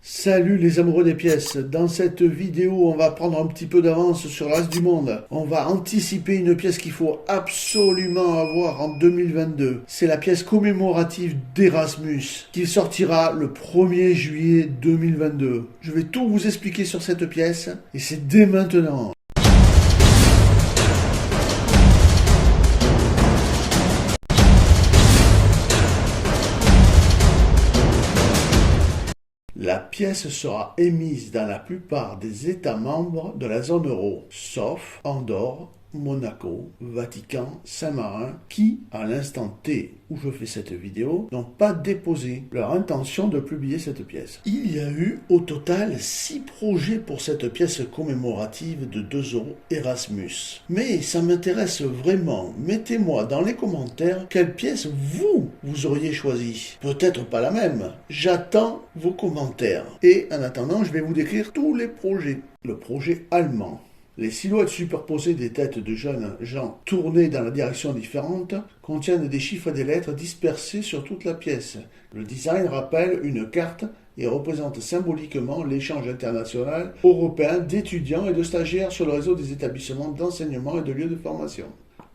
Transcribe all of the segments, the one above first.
Salut les amoureux des pièces, dans cette vidéo on va prendre un petit peu d'avance sur le reste du monde. On va anticiper une pièce qu'il faut absolument avoir en 2022. C'est la pièce commémorative d'Erasmus qui sortira le 1er juillet 2022. Je vais tout vous expliquer sur cette pièce et c'est dès maintenant. La pièce sera émise dans la plupart des États membres de la zone euro, sauf Andorre, Monaco, Vatican, Saint-Marin, qui, à l'instant T où je fais cette vidéo, n'ont pas déposé leur intention de publier cette pièce. Il y a eu au total 6 projets pour cette pièce commémorative de 2 € Erasmus. Mais ça m'intéresse vraiment, mettez-moi dans les commentaires quelle pièce vous auriez choisi. Peut-être pas la même. J'attends vos commentaires. Et en attendant, je vais vous décrire tous les projets. Le projet allemand. Les silhouettes superposées des têtes de jeunes gens tournées dans la direction différente contiennent des chiffres et des lettres dispersés sur toute la pièce. Le design rappelle une carte et représente symboliquement l'échange international européen d'étudiants et de stagiaires sur le réseau des établissements d'enseignement et de lieux de formation.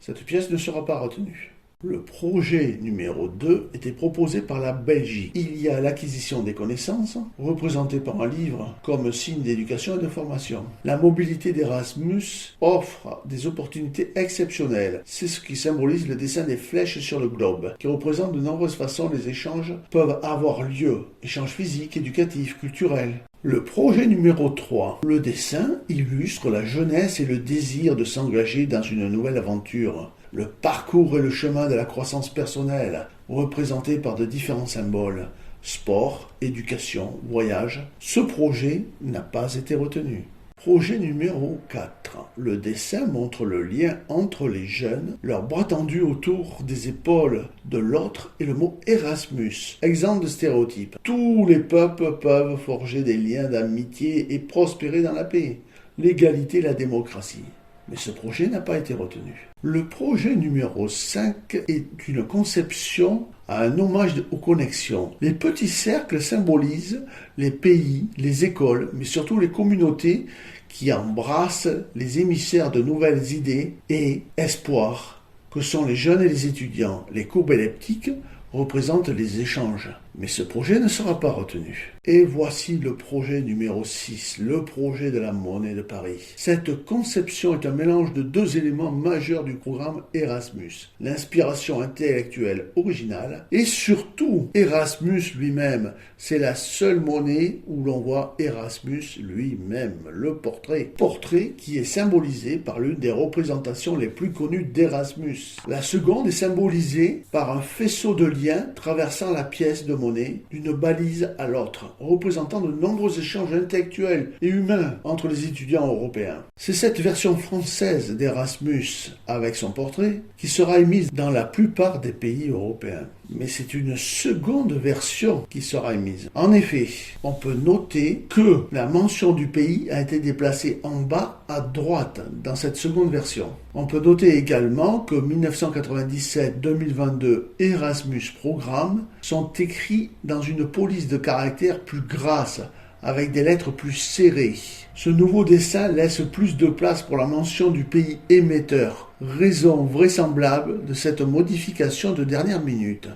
Cette pièce ne sera pas retenue. Le projet numéro 2 était proposé par la Belgique. Il y a l'acquisition des connaissances, représentée par un livre comme signe d'éducation et de formation. La mobilité d'Erasmus offre des opportunités exceptionnelles. C'est ce qui symbolise le dessin des flèches sur le globe, qui représente de nombreuses façons les échanges peuvent avoir lieu. Échanges physiques, éducatifs, culturels. Le projet numéro 3. Le dessin illustre la jeunesse et le désir de s'engager dans une nouvelle aventure. Le parcours et le chemin de la croissance personnelle, représentés par de différents symboles. Sport, éducation, voyage. Ce projet n'a pas été retenu. Projet numéro 4. Le dessin montre le lien entre les jeunes, leurs bras tendus autour des épaules de l'autre et le mot Erasmus. Exemple de stéréotype. Tous les peuples peuvent forger des liens d'amitié et prospérer dans la paix, l'égalité et la démocratie. Mais ce projet n'a pas été retenu. Le projet numéro 5 est une conception à un hommage aux connexions. Les petits cercles symbolisent les pays, les écoles, mais surtout les communautés qui embrassent les émissaires de nouvelles idées et espoirs, que sont les jeunes et les étudiants. Les courbes elliptiques représentent les échanges. Mais ce projet ne sera pas retenu. Et voici le projet numéro 6, le projet de la monnaie de Paris. Cette conception est un mélange de 2 éléments majeurs du programme Erasmus. L'inspiration intellectuelle originale et surtout Erasmus lui-même. C'est la seule monnaie où l'on voit Erasmus lui-même, le portrait. Portrait qui est symbolisé par l'une des représentations les plus connues d'Erasmus. La seconde est symbolisée par un faisceau de liens traversant la pièce de monnaie d'une balise à l'autre, représentant de nombreux échanges intellectuels et humains entre les étudiants européens. C'est cette version française d'Erasmus, avec son portrait, qui sera émise dans la plupart des pays européens. Mais c'est une seconde version qui sera émise. En effet, on peut noter que la mention du pays a été déplacée en bas à droite dans cette seconde version. On peut noter également que 1997-2022 Erasmus Programme sont écrits dans une police de caractères plus grasse, avec des lettres plus serrées. Ce nouveau dessin laisse plus de place pour la mention du pays émetteur, raison vraisemblable de cette modification de dernière minute.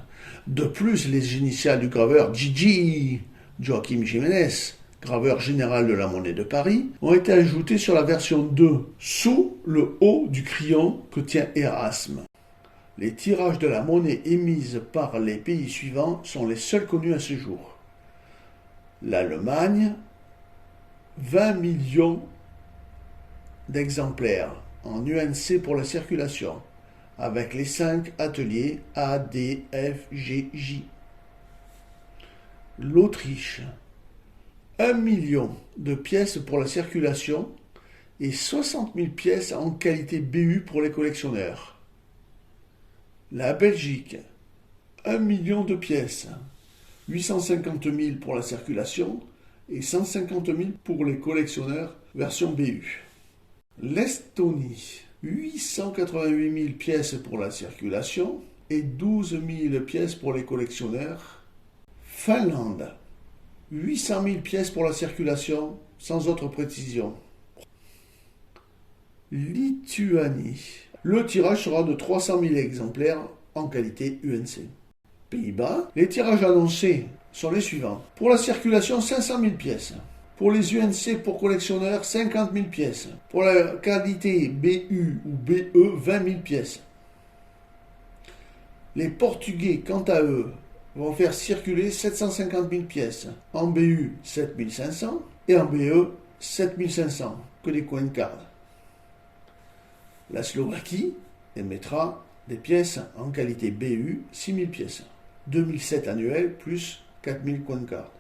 De plus, les initiales du graveur Gigi, Joaquim Jiménez, graveur général de la monnaie de Paris, ont été ajoutées sur la version 2, sous le haut du crayon que tient Erasme. Les tirages de la monnaie émise par les pays suivants sont les seuls connus à ce jour. L'Allemagne, 20 millions d'exemplaires en UNC pour la circulation, avec les 5 ateliers A, D, F, G, J. L'Autriche, 1 million de pièces pour la circulation et 60 000 pièces en qualité BU pour les collectionneurs. La Belgique, 1 million de pièces, 850 000 pour la circulation et 150 000 pour les collectionneurs version BU. L'Estonie, 888 000 pièces pour la circulation et 12 000 pièces pour les collectionneurs. Finlande, 800 000 pièces pour la circulation, sans autre précision. Lituanie. Le tirage sera de 300 000 exemplaires en qualité UNC. Pays-Bas. Les tirages annoncés sont les suivants. Pour la circulation, 500 000 pièces. Pour les UNC pour collectionneurs, 50 000 pièces. Pour la qualité BU ou BE, 20 000 pièces. Les Portugais, quant à eux, vont faire circuler 750 000 pièces. En BU, 7 500 et en BE, 7 500, que des coin cards. La Slovaquie émettra des pièces en qualité BU, 6 000 pièces. 2007 annuels plus 4 000 coin cards.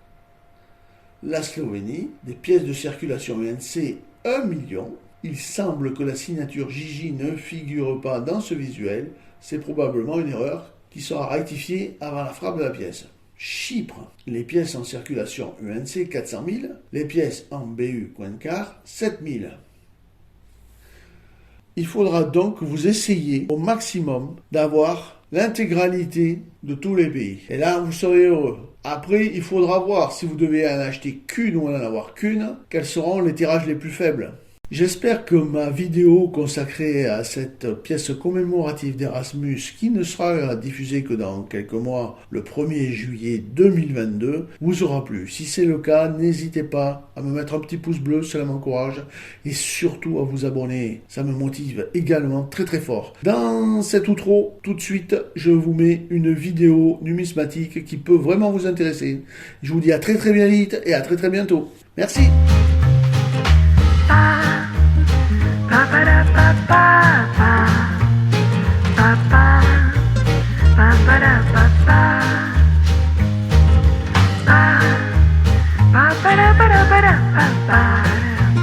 La Slovénie, des pièces de circulation UNC 1 million. Il semble que la signature Gigi ne figure pas dans ce visuel. C'est probablement une erreur qui sera rectifiée avant la frappe de la pièce. Chypre, les pièces en circulation UNC 400 000, les pièces en BU coin card 7 000. Il faudra donc que vous essayiez au maximum d'avoir l'intégralité de tous les pays. Et là, vous serez heureux. Après, il faudra voir si vous devez en acheter qu'une ou en avoir qu'une, quels seront les tirages les plus faibles. J'espère que ma vidéo consacrée à cette pièce commémorative d'Erasmus, qui ne sera diffusée que dans quelques mois, le 1er juillet 2022, vous aura plu. Si c'est le cas, n'hésitez pas à me mettre un petit pouce bleu, cela m'encourage, et surtout à vous abonner, ça me motive également très très fort. Dans cet outro, tout de suite, je vous mets une vidéo numismatique qui peut vraiment vous intéresser. Je vous dis à très très bien vite et à très très bientôt. Merci. Ba ba da ba da ba da ba ba.